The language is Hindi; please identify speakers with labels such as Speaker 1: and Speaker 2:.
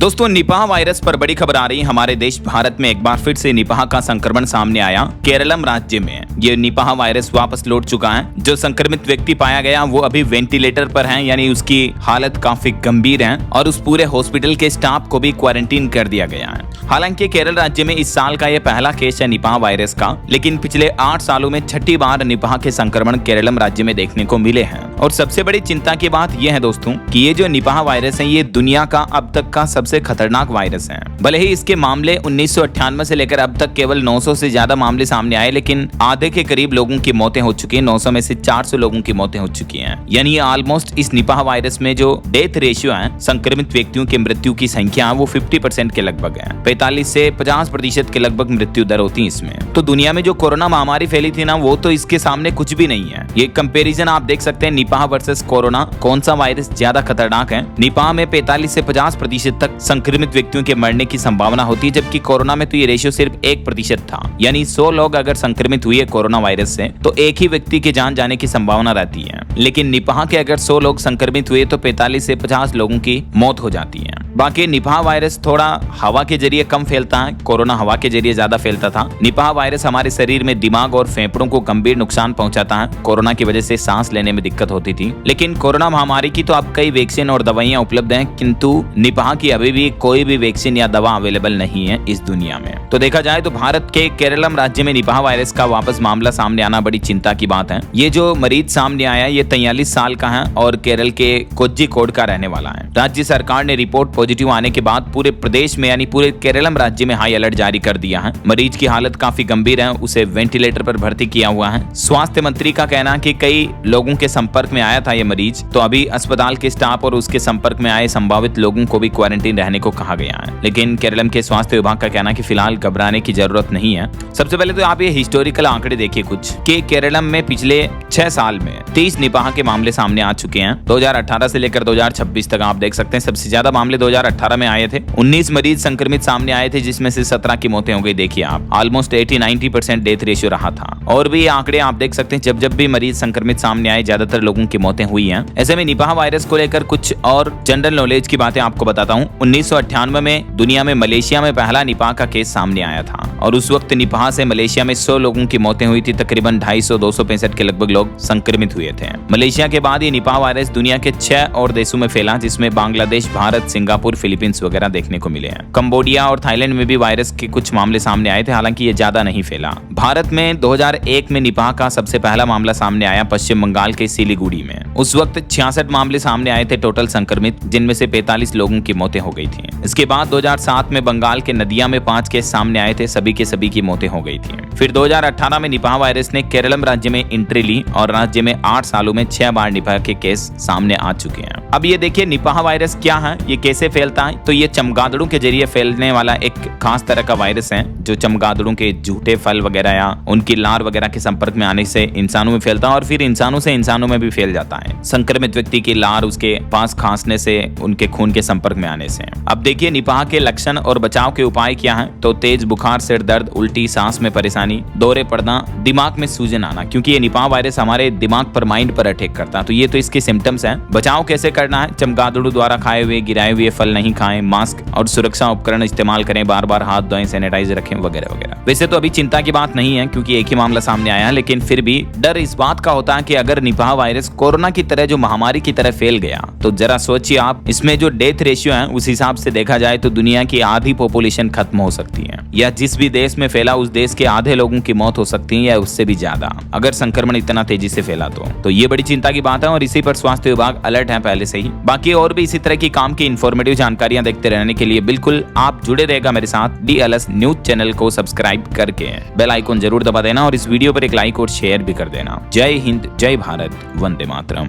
Speaker 1: दोस्तों निपाह वायरस पर बड़ी खबर आ रही है। हमारे देश भारत में एक बार फिर से निपाह का संक्रमण सामने आया। केरलम राज्य में ये निपाह वायरस वापस लौट चुका है। जो संक्रमित व्यक्ति पाया गया वो अभी वेंटिलेटर पर है, यानी उसकी हालत काफी गंभीर है और उस पूरे हॉस्पिटल के स्टाफ को भी क्वारंटीन कर दिया गया है। हालांकि केरल राज्य में इस साल का यह पहला केस है निपाह वायरस का, लेकिन पिछले 8 सालों में छठी बार निपाह के संक्रमण केरलम राज्य में देखने को मिले हैं। और सबसे बड़ी चिंता की बात यह है दोस्तों कि ये जो निपाह वायरस है ये दुनिया का अब तक का सबसे खतरनाक वायरस है। भले ही इसके मामले 1998 से लेकर अब तक केवल 900 से ज्यादा मामले सामने आए, लेकिन आधे के करीब लोगों की मौतें हो चुकी हैं। 900 में से 400 लोगों की मौतें हो चुकी हैं। यानी ऑलमोस्ट इस निपाह वायरस में जो डेथ रेशियो है, संक्रमित व्यक्तियों की मृत्यु की संख्या वो 50% के लगभग है। 45 से 50% के लगभग मृत्यु दर होती है इसमें। तो दुनिया में जो कोरोना महामारी फैली थी ना, वो तो इसके सामने कुछ भी नहीं है। ये कंपैरिजन आप देख सकते हैं निपाह वर्सेस कोरोना, कौन सा वायरस ज्यादा खतरनाक है। निपाह में 45 से 50% तक संक्रमित व्यक्तियों के मरने की संभावना होती है, जबकि कोरोना में तो ये रेशियो सिर्फ 1% था। यानी 100 लोग अगर संक्रमित हुए कोरोना वायरस से तो एक ही व्यक्ति की जान जाने की संभावना रहती है। लेकिन निपाह के अगर 100 लोग संक्रमित हुए तो 45 से 50 लोगों की मौत हो जाती है। बाकी निपाह वायरस थोड़ा हवा के जरिए कम फैलता है, कोरोना हवा के जरिए ज्यादा फैलता था। निपाह वायरस हमारे शरीर में दिमाग और फेफड़ों को गंभीर नुकसान पहुंचाता है। कोरोना की वजह से सांस लेने में दिक्कत होती थी। लेकिन कोरोना महामारी की तो अब कई वैक्सीन और दवाइयां उपलब्ध हैं, किंतु निपाह की अभी भी कोई भी वैक्सीन या दवा अवेलेबल नहीं है इस दुनिया में। तो देखा जाए तो भारत के केरलम राज्य में निपाह वायरस का वापस मामला सामने आना बड़ी चिंता की बात है। ये जो मरीज सामने आया ये 43 साल का है और केरल के कोझिकोड का रहने वाला है। राज्य सरकार ने रिपोर्ट पॉजिटिव आने के बाद पूरे प्रदेश में यानी पूरे केरलम राज्य में हाई अलर्ट जारी कर दिया है। मरीज की हालत काफी गंभीर है, उसे वेंटिलेटर पर भर्ती किया हुआ है। स्वास्थ्य मंत्री का कहना है कि कई लोगों के संपर्क में आया था ये मरीज, तो अभी अस्पताल के स्टाफ और उसके संपर्क में आए संभावित लोगों को भी क्वारंटीन रहने को कहा गया है। लेकिन केरलम के स्वास्थ्य विभाग का कहना है कि फिलहाल घबराने की जरूरत नहीं है। सबसे पहले तो आप ये हिस्टोरिकल आंकड़े देखिए कुछ कि केरलम में पिछले 6 साल में 30 निपाह के मामले सामने आ चुके हैं। 2018 से लेकर 2026 तक आप देख सकते हैं सबसे ज्यादा मामले 2018 में आए थे। 19 मरीज संक्रमित सामने आए थे, जिसमें से 17 की मौतें हो गई। देखिए आप ऑलमोस्ट 80-90% डेथ रेशियो रहा था। और भी आंकड़े आप देख सकते हैं, जब भी मरीज संक्रमित सामने आए ज्यादातर लोगों की मौतें हुई हैं। ऐसे में निपाह वायरस को लेकर कुछ और जनरल नॉलेज की बातें आपको बताता हूँ। 1998 में दुनिया में मलेशिया में पहला निपाह का केस सामने आया था और उस वक्त निपाह से मलेशिया में 100 लोगों की मौतें हुई थी। तकरीबन 265 के लगभग लोग संक्रमित हुए थे। मलेशिया के बाद ये निपाह वायरस दुनिया के 6 और देशों में फैला, जिसमें बांग्लादेश, भारत, सिंगापुर, फिलीपींस वगैरह देखने को मिले हैं। कंबोडिया और थाईलैंड में भी वायरस के कुछ मामले सामने आए थे, हालांकि ये ज्यादा नहीं फैला। भारत में 2001 में निपाह का सबसे पहला मामला सामने आया पश्चिम बंगाल के सिलीगुड़ी में। उस वक्त 66 मामले सामने आए थे टोटल संक्रमित, जिनमें से 45 लोगों की मौतें हो गई थी। इसके बाद 2007 में बंगाल के नदिया में 5 केस सामने आए थे, सभी के सभी की मौतें हो गई थी। फिर 2018 में निपाह वायरस ने केरलम राज्य में एंट्री ली और राज्य में 8 सालों में 6 बार निपाह के केस सामने आ चुके हैं। अब ये देखिए निपाह वायरस क्या है, ये कैसे फैलता है। तो ये चमगादड़ों के जरिए फैलने वाला एक खास तरह का वायरस है, जो चमगादड़ों के झूठे फल वगैरह या उनकी लार वगैरह के संपर्क में आने से इंसानों में फैलता है और फिर इंसानों से इंसानों में भी फैल जाता है। संक्रमित व्यक्ति की लार उसके पास खांसने से, उनके खून के संपर्क में आने से। अब देखिए निपाह के लक्षण और बचाव के उपाय क्या हैं। तो तेज बुखार, सिर दर्द, उल्टी, सांस में परेशानी, दौरे पड़ना, दिमाग में सूजन आना, क्योंकि ये निपाह वायरस हमारे दिमाग पर, माइंड पर अटैक करता है। तो ये तो इसके सिम्टम्स हैं। बचाव कैसे करना है, चमगादड़ों द्वारा खाए हुए गिराए हुए फल नहीं खाएं, मास्क और सुरक्षा उपकरण इस्तेमाल करें, बार बार हाथ धोएं, सैनिटाइजर रखें वगैरह वगैरह। वैसे तो अभी चिंता की बात नहीं है क्योंकि एक ही मामला सामने आया है, लेकिन फिर भी डर इस बात का होता है कि अगर निपाह वायरस कोरोना की तरह जो महामारी की तरह फैल गया तो जरा सोचिए आप, इसमें जो डेथ रेशियो है उस हिसाब से देखा जाए तो दुनिया की आधी पॉपुलेशन खत्म हो सकती है, या जिस भी देश में फैला उस देश के आधे लोगों की मौत हो सकती है या उससे भी ज्यादा, अगर संक्रमण इतना तेजी से फैला तो ये बड़ी चिंता की बात है और इसी पर स्वास्थ्य विभाग अलर्ट है पहले से ही। बाकी और भी इसी तरह की काम की इंफॉर्मेटिव जानकारियां देखते रहने के लिए बिल्कुल आप जुड़े रहेगा मेरे साथ DLS न्यूज चैनल को सब्सक्राइब करके बेल आइकन जरूर दबा देना और इस वीडियो पर एक लाइक और शेयर भी कर देना। जय हिंद, जय भारत, वंदे मातरम।